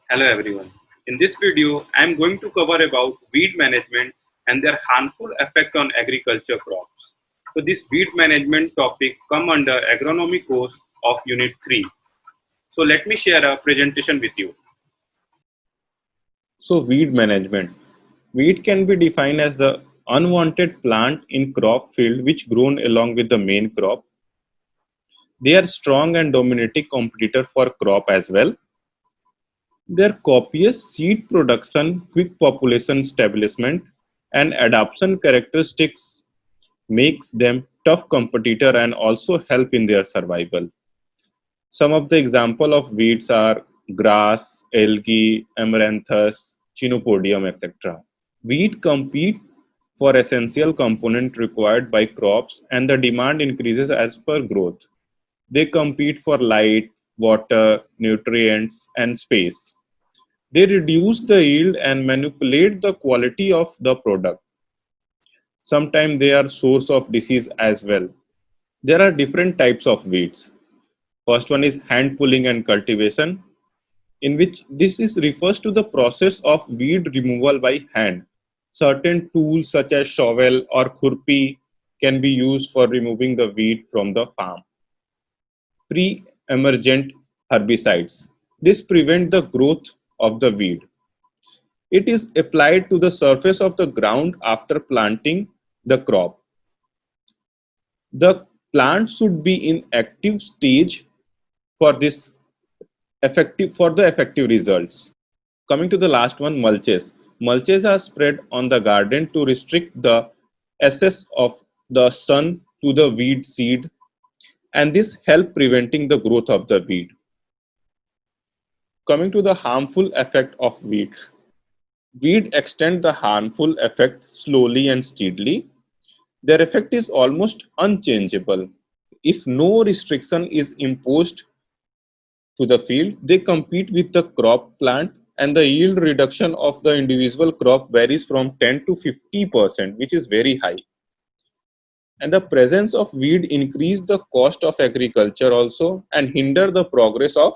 Hello everyone. In this video, I am going to cover about weed management and their harmful effect on agriculture crops. So this weed management topic come under agronomy course of unit 3. So let me share a presentation with you. So weed management. Weed can be defined as the unwanted plant in crop field which grown along with the main crop. They are strong and dominating competitor for crop as well. Their copious seed production, quick population establishment, and adaptation characteristics makes them tough competitor and also help in their survival. Some of the example of weeds are grass, algae, amaranthus, chenopodium, etc. Wheat compete for essential component required by crops and the demand increases as per growth. They compete for light, water, nutrients and space. They reduce the yield and manipulate the quality of the product. Sometimes they are source of disease as well. There are different types of weeds. First one is hand pulling and cultivation, in which this is refers to the process of weed removal by hand. Certain tools such as shovel or khurpi can be used for removing the weed from the farm. Pre-emergent herbicides. This prevent the growth of the weed. It is applied to the surface of the ground after planting the crop. The plant should be in active stage for this effective results. Coming to the last one, mulches. Mulches are spread on the garden to restrict the access of the sun to the weed seed, and this help preventing the growth of the weed. Coming to the harmful effect of weed. Weed extend the harmful effect slowly and steadily. Their effect is almost unchangeable. If no restriction is imposed to the field, they compete with the crop plant, and the yield reduction of the individual crop varies from 10 to 50%, which is very high. And the presence of weed increase the cost of agriculture also and hinder the progress of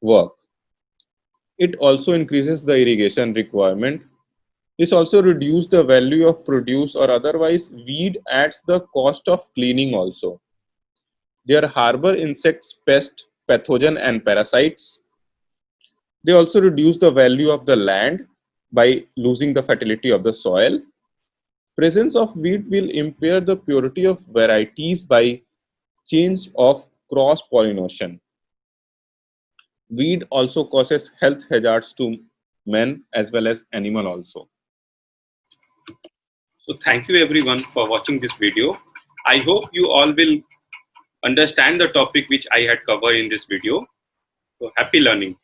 work. It also increases the irrigation requirement. This also reduces the value of produce, or otherwise weed adds the cost of cleaning also. They harbor insects, pests, pathogen and parasites. They also reduce the value of the land by losing the fertility of the soil. Presence of weed will impair the purity of varieties by change of cross pollination. Weed also causes health hazards to men as well as animal also. So thank you everyone for watching this video. I hope you all will understand the topic which I had covered in this video. So happy learning.